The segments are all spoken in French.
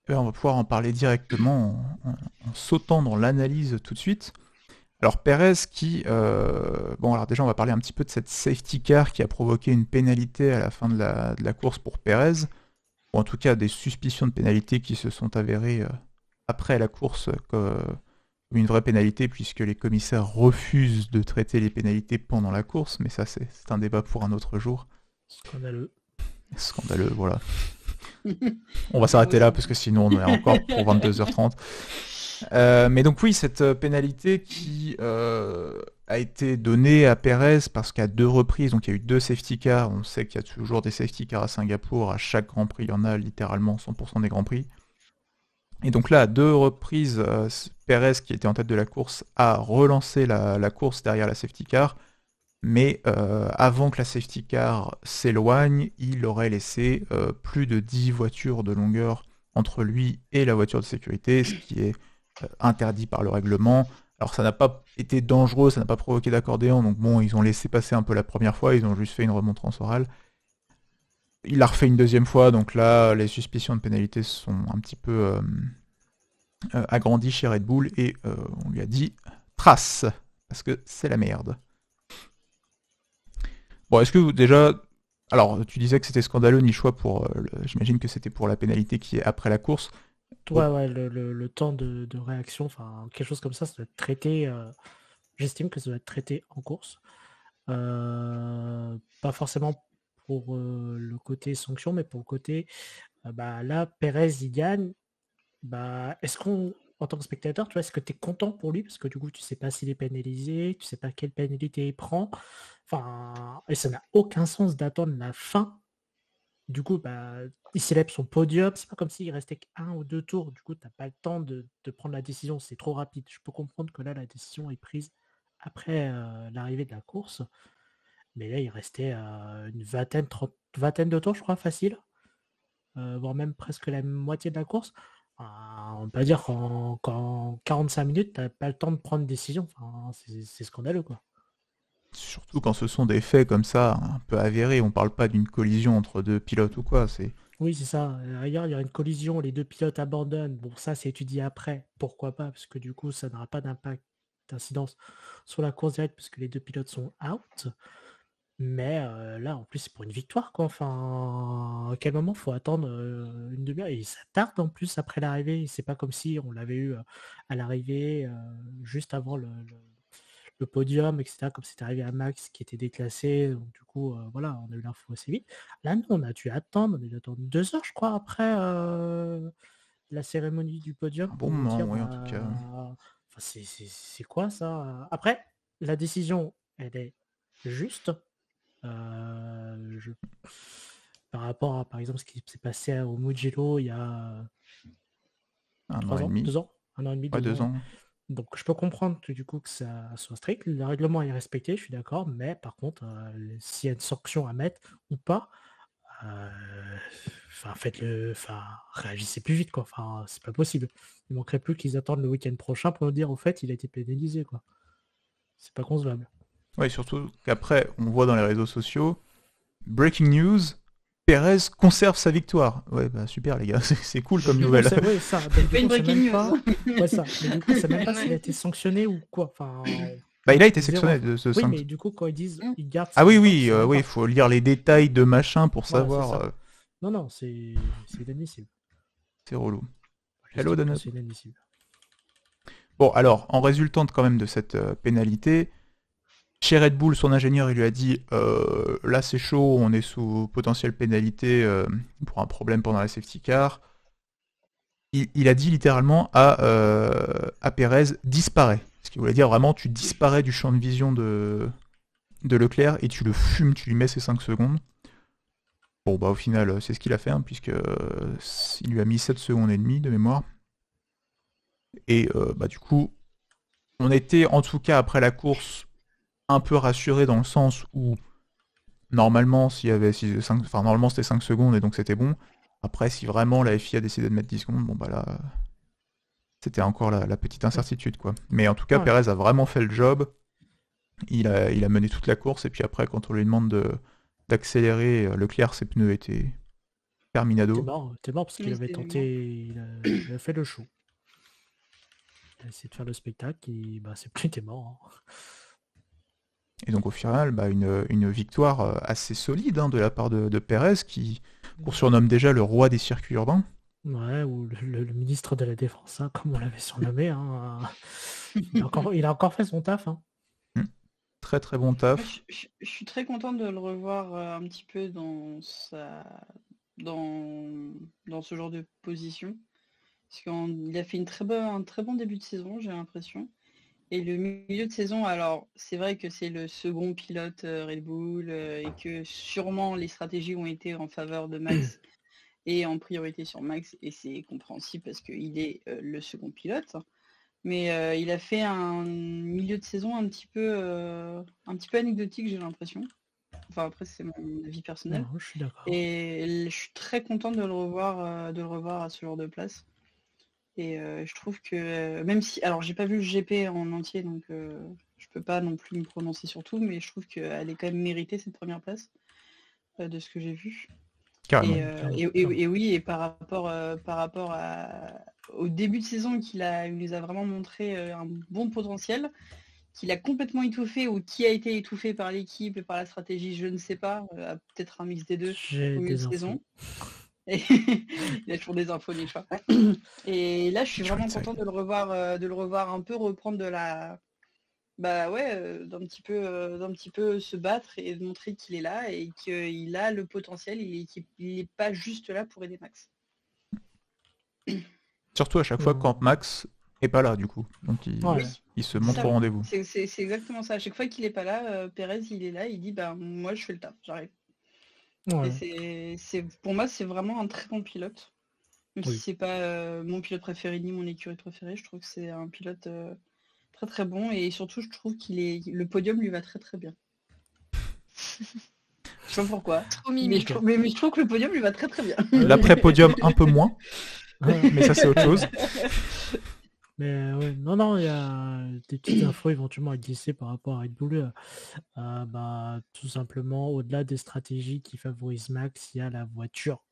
On va pouvoir en parler directement en sautant dans l'analyse tout de suite. Alors Perez qui... bon alors déjà on va parler un petit peu de cette safety car qui a provoqué une pénalité à la fin de la course pour Perez, ou en tout cas des suspicions de pénalité qui se sont avérées après la course comme une vraie pénalité puisque les commissaires refusent de traiter les pénalités pendant la course, mais ça c'est un débat pour un autre jour. Scandaleux. Scandaleux, voilà. On va s'arrêter là parce que sinon on est encore pour 22h30. Mais donc oui, cette pénalité qui a été donnée à Perez parce qu'à deux reprises, donc il y a eu deux safety cars, on sait qu'il y a toujours des safety cars à Singapour, à chaque Grand Prix il y en a littéralement 100% des Grands Prix. Et donc là, à deux reprises, Perez qui était en tête de la course a relancé la course derrière la safety car, mais avant que la safety car s'éloigne, il aurait laissé plus de 10 voitures de longueur entre lui et la voiture de sécurité, ce qui est interdit par le règlement. Alors ça n'a pas été dangereux, ça n'a pas provoqué d'accordéon, donc bon, ils ont laissé passer un peu la première fois, ils ont juste fait une remontrance orale. Il l'a refait une deuxième fois, donc là, les suspicions de pénalité sont un petit peu agrandies chez Red Bull, et on lui a dit trace, parce que c'est la merde. Bon, est-ce que déjà... Alors, tu disais que c'était scandaleux, Nichois, pour... j'imagine que c'était pour la pénalité qui est après la course. Ouais, ouais, le temps de réaction, enfin, quelque chose comme ça doit être traité. J'estime que ça doit être traité en course. Pas forcément pour le côté sanction, mais pour le côté, bah, là, Perez, il gagne. Bah, est-ce qu'on, en tant que spectateur, tu vois, est-ce que tu es content pour lui? Parce que du coup, tu sais pas s'il est pénalisé, tu sais pas quelle pénalité il prend. Enfin, et ça n'a aucun sens d'attendre la fin. Du coup, bah, il célèbre son podium. C'est pas comme s'il restait qu'un ou deux tours. Du coup, tu n'as pas le temps de prendre la décision. C'est trop rapide. Je peux comprendre que là, la décision est prise après l'arrivée de la course. Mais là, il restait une vingtaine, vingtaine de tours, je crois, facile. Voire même presque la moitié de la course. On peut dire qu'en 45 minutes, tu n'as pas le temps de prendre une décision. Enfin, c'est scandaleux, quoi. Surtout quand ce sont des faits comme ça, un peu avérés, on parle pas d'une collision entre deux pilotes ou quoi, c'est... Oui, c'est ça. Ailleurs, il y aura une collision, les deux pilotes abandonnent. Bon, ça, c'est étudié après. Pourquoi pas? Parce que du coup, ça n'aura pas d'impact, d'incidence sur la course directe, parce que les deux pilotes sont out. Mais là, en plus, c'est pour une victoire, quoi. Enfin, à quel moment faut attendre une demi-heure? Et ça tarde en plus après l'arrivée. C'est pas comme si on l'avait eu à l'arrivée, juste avant le podium, etc. Comme c'était arrivé à Max qui était déclassé. Donc, du coup, voilà, on a eu l'info assez vite. Là, nous, on a dû attendre, 2 heures, je crois, après la cérémonie du podium Un bon pour nous moment, dire, oui, en tout cas. bah, enfin, c'est quoi ça? Après, la décision, elle est juste. Je par rapport à, par exemple, ce qui s'est passé au Mugello il y a Un an 3 et ans, demi. 2 ans, un an et demi, Ouais, 2 ans, deux ouais. ans. Donc je peux comprendre que du coup que ça soit strict. Le règlement est respecté, je suis d'accord, mais par contre, s'il y a une sanction à mettre ou pas, euh, enfin faites-le, enfin réagissez plus vite, quoi. Enfin, c'est pas possible. Il manquerait plus qu'ils attendent le week-end prochain pour nous dire au fait il a été pénalisé, quoi. C'est pas concevable. Ouais, surtout qu'après, on voit dans les réseaux sociaux, breaking news, Perez conserve sa victoire. Ouais, bah super les gars, c'est cool comme Mais du coup, nouvelle. c'est oui, ça. C'est Donc du pas coup, une on sait breaking même news. pas. Ouais, ça. Mais du coup, on sait même pas s'il a été Ouais. sanctionné ou quoi. Enfin, Bah il a été zéro sectionné info. de ce Oui, 5. mais du coup, quand ils disent Mm. ils gardent Ah sa oui, victoire, tu oui, sais même oui, il pas. faut lire les détails de machin pour Voilà, c'est savoir. ça. Non, non, c'est inadmissible. C'est relou. Hello J'estime que Donut. c'est inadmissible. Bon, alors, en résultante quand même de cette pénalité, chez Red Bull, son ingénieur, il lui a dit là c'est chaud, on est sous potentielle pénalité pour un problème pendant la safety car. Il a dit littéralement à Perez disparaît. Ce qui voulait dire vraiment tu disparais du champ de vision de Leclerc et tu le fumes, tu lui mets ses 5 secondes. Bon, bah au final, c'est ce qu'il a fait, hein, puisque il lui a mis 7 secondes et demie de mémoire. Et bah du coup, on était en tout cas après la course un peu rassuré dans le sens où normalement, s'il y avait 5, enfin, normalement c'était 5 secondes et donc c'était bon. Après, si vraiment la FIA a décidé de mettre 10 secondes, bon bah là, c'était encore la petite Mm. incertitude quoi. Mais en tout cas, Ouais. Perez a vraiment fait le job. Il a mené toute la course et puis après, quand on lui demande d'accélérer, Leclerc, ses pneus étaient Terminado. T'es mort parce qu'il Oui, avait c'est tenté, il a fait le show. Il a essayé de faire le spectacle et bah c'est plus, t'es mort. Hein. Et donc au final, une victoire assez solide de la part de Pérez, qu'on surnomme déjà le roi des circuits urbains. Ouais, ou le ministre de la Défense, hein, comme on l'avait surnommé. Hein. Il a encore fait son taf. Hein. Mm. Très très bon Moi, taf. je suis très contente de le revoir un petit peu dans ce genre de position. Parce qu'il a fait un très bon début de saison, j'ai l'impression. Et le milieu de saison, alors c'est vrai que c'est le second pilote Red Bull et que sûrement les stratégies ont été en faveur de Max et en priorité sur Max, et c'est compréhensible parce qu'il est le second pilote. Mais il a fait un milieu de saison un petit peu anecdotique, j'ai l'impression. Enfin après c'est mon avis personnel. Non, je suis d'accord. Et je suis très contente de le revoir à ce genre de place. Et je trouve que même si, alors j'ai pas vu le GP en entier, donc je peux pas non plus me prononcer sur tout, mais je trouve qu'elle est quand même méritée cette première place de ce que j'ai vu. Carrément. Et oui, et par rapport au début de saison il nous a vraiment montré un bon potentiel, qu'il a complètement étouffé ou qui a été étouffé par l'équipe et par la stratégie, je ne sais pas, peut-être un mix des deux J'ai au milieu des de infos. saison. Et il a toujours des infos, des fois. Et là, je suis vraiment contente de le revoir un peu reprendre de la, bah ouais, d'un petit peu se battre et de montrer qu'il est là et qu'il a le potentiel. Il est pas juste là pour aider Max. Surtout à chaque fois quand Max est pas là, du coup. Donc Ouais. il se montre au rendez-vous. C'est exactement ça. À chaque fois qu'il est pas là, Pérez, il est là, il dit bah moi je fais le taf, j'arrive. Ouais. Et pour moi, c'est vraiment un très bon pilote. Même si c'est pas mon pilote préféré ni mon écurie préférée, je trouve que c'est un pilote très très bon, et surtout je trouve le podium lui va très très bien. Je sais pas pourquoi. Mais je trouve que le podium lui va très très bien. L'après-podium un peu moins. Mais ça c'est autre chose. Mais ouais, non, il y a des petites infos éventuellement à glisser par rapport à Red Bull. Bah, tout simplement, au-delà des stratégies qui favorisent Max, il y a la voiture.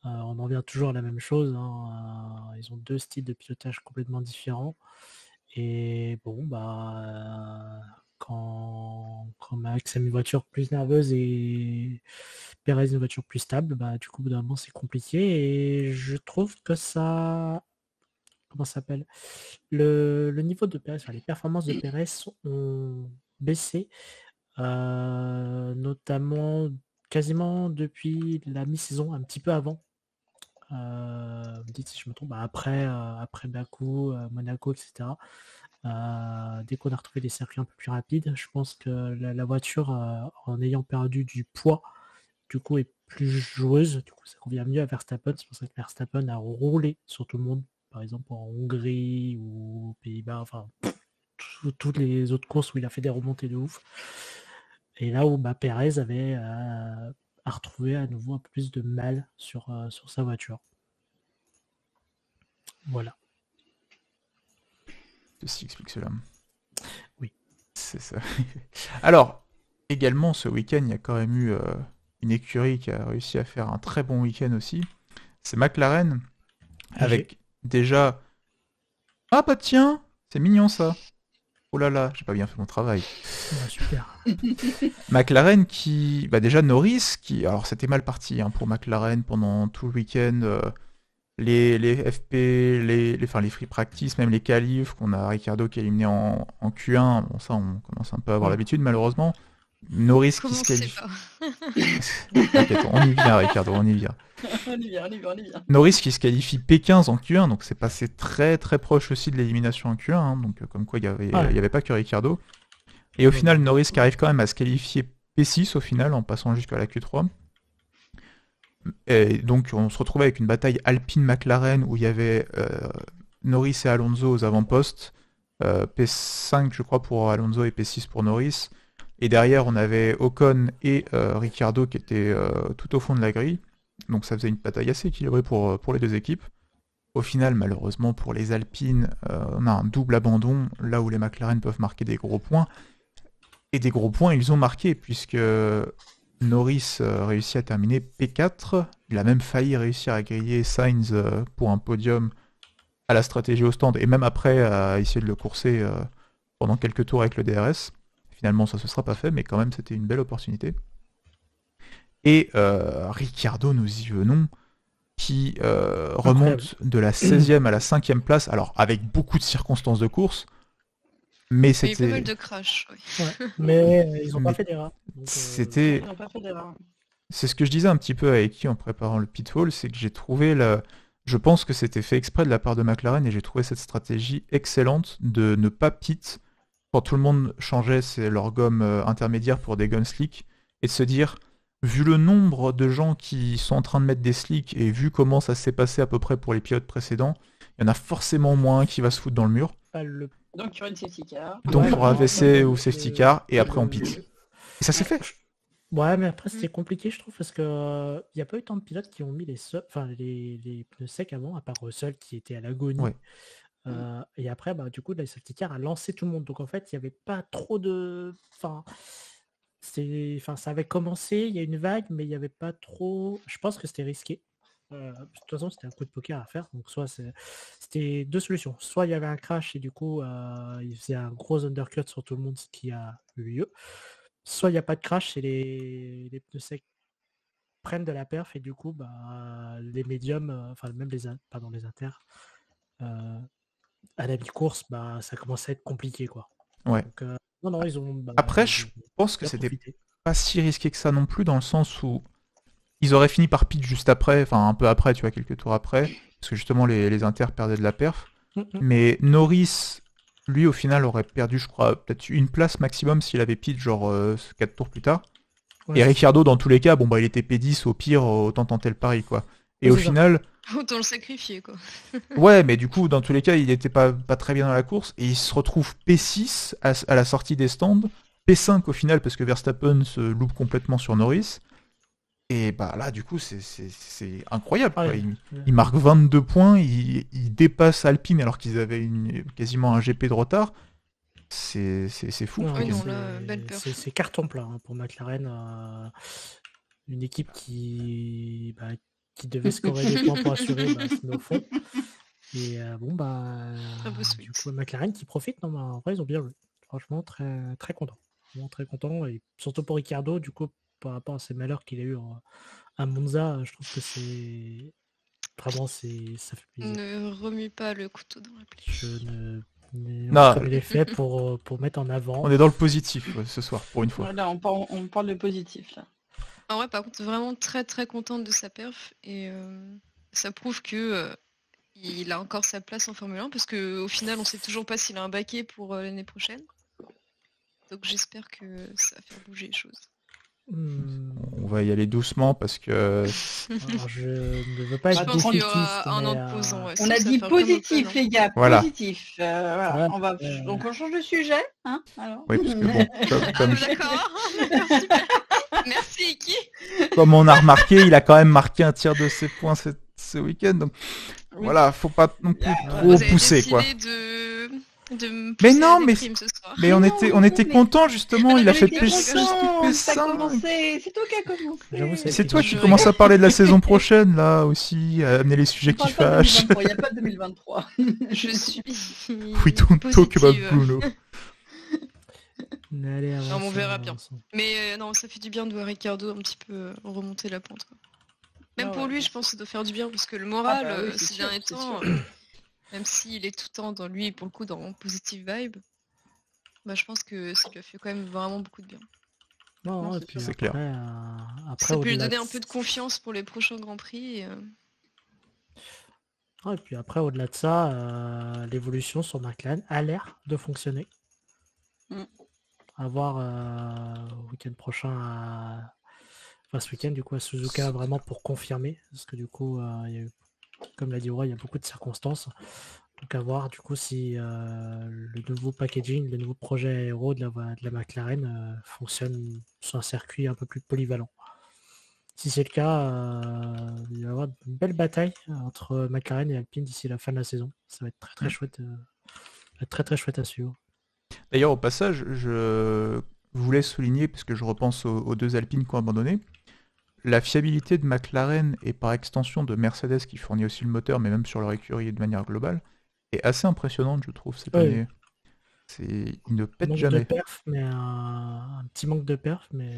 On en vient toujours à la même chose. Hein. Ils ont deux styles de pilotage complètement différents. Et bon, bah, quand Max a une voiture plus nerveuse et Perez une voiture plus stable, bah, du coup, au bout d'un moment, c'est compliqué. Et je trouve que ça. Comment ça s'appelle? Le niveau de Perez, enfin, les performances de Perez ont baissé, notamment quasiment depuis la mi-saison, un petit peu avant. Me dites si je me trompe, bah, après Bakou, Monaco, etc. Dès qu'on a retrouvé des circuits un peu plus rapides, je pense que la voiture, en ayant perdu du poids, du coup, est plus joueuse. Du coup, ça convient mieux à Verstappen. C'est pour ça que Verstappen a roulé sur tout le monde, par exemple en Hongrie ou aux Pays-Bas, enfin, toutes les autres courses où il a fait des remontées de ouf. Et là où Perez avait a retrouvé à nouveau un peu plus de mal sur sa voiture. Voilà. Ceci explique cela. Oui. C'est ça. Alors, également, ce week-end, il y a quand même eu une écurie qui a réussi à faire un très bon week-end aussi. C'est McLaren, avec déjà... Ah bah tiens, c'est mignon ça. Oh là là, j'ai pas bien fait mon travail. Ah, super. McLaren qui... Bah déjà Norris, qui... Alors c'était mal parti pour McLaren pendant tout le week-end. Les FP, les free practice, même les qualifs, qu'on a Ricciardo qui est éliminé en Q1, bon ça on commence un peu à avoir l'habitude malheureusement. Norris qui se qualifie. T'inquiète, on y vient Ricciardo, on y vient. On y vient. Norris qui se qualifie P15 en Q1, donc c'est passé très très proche aussi de l'élimination en Q1, donc comme quoi il y avait pas que Ricciardo. Et au final Norris qui arrive quand même à se qualifier P6 au final en passant jusqu'à la Q3. Et donc on se retrouvait avec une bataille Alpine-McLaren où il y avait Norris et Alonso aux avant-postes, P5 je crois pour Alonso et P6 pour Norris, et derrière on avait Ocon et Ricciardo qui étaient tout au fond de la grille, donc ça faisait une bataille assez équilibrée pour les deux équipes. Au final, malheureusement pour les Alpines, on a un double abandon, là où les McLaren peuvent marquer des gros points, et des gros points ils ont marqué, puisque Norris réussit à terminer P4. Il a même failli réussir à griller Sainz pour un podium à la stratégie au stand et même après à essayer de le courser pendant quelques tours avec le DRS. Finalement, ça se sera pas fait, mais quand même, c'était une belle opportunité. Et Ricciardo, nous y venons, qui remonte de la 16e à la 5e place, alors avec beaucoup de circonstances de course, mais Il y a eu pas mal c'était... de crash. Ouais. Ouais. Mais ils ont Mais pas fait d'erreur. Donc, C'était... Ils n'ont pas fait d'erreur. C'est ce que je disais un petit peu à Eki en préparant le pitfall, c'est que j'ai trouvé je pense que c'était fait exprès de la part de McLaren et j'ai trouvé cette stratégie excellente de ne pas pit quand tout le monde changeait leur gomme intermédiaire pour des gommes slick et de se dire, vu le nombre de gens qui sont en train de mettre des slicks et vu comment ça s'est passé à peu près pour les pilotes précédents, il y en a forcément moins un qui va se foutre dans le mur. Donc il y aura une safety car. Donc il faudra WC ou ouais, safety car et après on pit. Et ça s'est fait. Ouais, mais après c'était compliqué, je trouve, parce que il n'y a pas eu tant de pilotes qui ont mis les pneus secs avant, à part Russell qui était à l'agonie. Ouais. Et après, du coup, la safety car a lancé tout le monde. Donc en fait, il n'y avait pas trop de. Ça avait commencé, il y a une vague, mais il n'y avait pas trop. Je pense que c'était risqué. De toute façon, c'était un coup de poker à faire. Donc soit c'était deux solutions. Soit il y avait un crash et du coup, il faisait un gros undercut sur tout le monde, ce qui a eu lieu. Soit il n'y a pas de crash et les pneus secs prennent de la perf et du coup les médiums, même les inters, à la mi-course, ça commence à être compliqué quoi. Ouais. Donc, non, ils ont. Après, je pense que c'était profité. pas si risqué que ça non plus, dans le sens où ils auraient fini par pit juste après, enfin un peu après, tu vois, quelques tours après, parce que justement les inters perdaient de la perf. Mais Norris, lui, au final, aurait perdu, je crois, peut-être une place maximum s'il avait pit genre 4 tours plus tard. Ouais, et Ricciardo, dans tous les cas, il était P10, au pire, autant tenter le pari, quoi. Et Oui, au c'est ça. final, Autant le sacrifier, quoi. ouais, mais du coup, dans tous les cas, il était pas très bien dans la course, et il se retrouve P6 à la sortie des stands, P5 au final, parce que Verstappen se loupe complètement sur Norris. Et là, du coup, c'est incroyable, quoi. Il marque 22 points, il dépasse Alpine alors qu'ils avaient quasiment un GP de retard. C'est fou. Non, Oui, non, là, belle perf. c'est carton plein hein, pour McLaren. Une équipe qui devait scorer des points pour assurer, se met au fond. Et Très beau du switch. coup, McLaren qui profite, non, en vrai, ils ont bien joué. Franchement, très, très content. Vraiment très content. Et surtout pour Ricciardo, du coup, par rapport à ces malheurs qu'il a eu à Monza, je trouve que c'est. Vraiment, ça fait plaisir. Ne remue pas le couteau dans la plaie. Je ne. Non. Comme il est fait pour mettre en avant. On est dans le positif ce soir, pour une fois. Voilà, on parle de positif là. En vrai, par contre, vraiment très très contente de sa perf et ça prouve que il a encore sa place en Formule 1 parce qu'au final, on sait toujours pas s'il a un baquet pour l'année prochaine. Donc j'espère que ça va faire bouger les choses. On va y aller doucement parce que. Alors, je ne veux pas Je être pense qu'il y défaitiste, aura un an mais, de pause. Ouais, On sinon, a ça dit va faire vraiment positif, peine, hein. les gars, Voilà. positif. Ouais, Donc on change de sujet, hein alors. Oui, parce que bon, D'accord, d'accord, super. Merci, Iki. comme on a remarqué, il a quand même marqué un tiers de ses points ce week-end. Donc voilà, faut pas non plus trop Vous avez pousser, quoi. de me Mais pousser non, à la mais déprime ce soir. Mais on était contents justement, il a fait P6, Ça a P5. commencé, c'est toi qui as commencé. J'avoue, C'est toi qui Je commences à parler de la saison prochaine là aussi, à amener les sujets qui fâchent. Il n'y a pas de 2023. Je suis We don't talk about positive. Bruno. Allez, avançons, on verra bien. avançons. Mais non, ça fait du bien de voir Ricardo un petit peu remonter la pente, quoi. Même Ah pour ouais. lui, je pense que ça doit faire du bien parce que le moral, Oui, c'est ces sûr, derniers c'est temps, sûr. même s'il est tout le temps dans lui, pour le coup, dans positive vibe, je pense que ça lui a fait quand même vraiment beaucoup de bien. Non, Non, et c'est puis sûr. après, C'est après, Ça peut lui au-delà donner de- un peu de confiance pour les prochains Grands Prix. Ah, et puis après, au-delà de ça, l'évolution sur McLaren a l'air de fonctionner. Mm. À voir week-end prochain enfin ce week-end du coup à Suzuka vraiment pour confirmer parce que du coup il y a eu, comme l'a dit Roy, il y a beaucoup de circonstances donc à voir du coup si le nouveau packaging, le nouveau projet aéro de la McLaren fonctionne sur un circuit un peu plus polyvalent. Si c'est le cas, il va y avoir une belle bataille entre McLaren et Alpine d'ici la fin de la saison. Ça va être très très chouette, très très chouette à suivre. D'ailleurs, au passage, voulais souligner, parce que je repense aux deux Alpines qui ont abandonné, la fiabilité de McLaren et par extension de Mercedes qui fournit aussi le moteur, mais même sur leur écurie de manière globale, est assez impressionnante, je trouve, cette Ouais. année. Ils ne pètent Manque de jamais. perf, mais un petit manque de perf, mais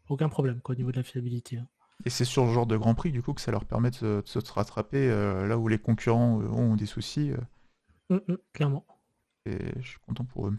aucun problème quoi, au niveau de la fiabilité, hein. Et c'est sur ce genre de Grand Prix, du coup, que ça leur permet de se rattraper là où les concurrents ont des soucis. Clairement. Et je suis content pour eux.